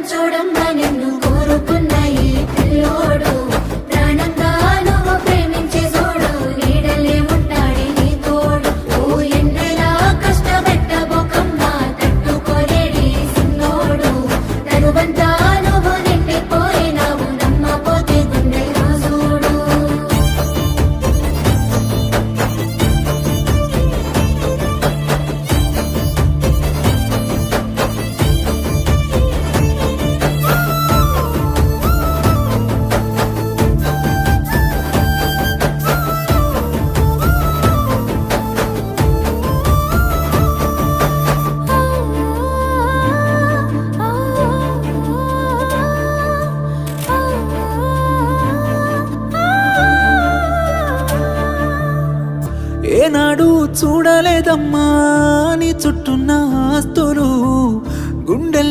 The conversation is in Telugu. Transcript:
చూడమ్మా నిన్ను కోరుకున్న ఈ పిల్లోడు ప్రాణంగా నువ్వు ప్రేమించే చూడు నీడలే ఉంటాడే నీ తోడు ఓ ఎన్నెలా కష్టపెట్టబోకమ్మా తట్టుకోలేడి సిన్నోడు తనువంతా నువ్వు నిండిపోయినావు నమ్మపోతే గుండెల్లో చూడు ఏనాడు చూడలేదమ్మా నీ చుట్టూన్న ఆస్తులు గుండెల్లో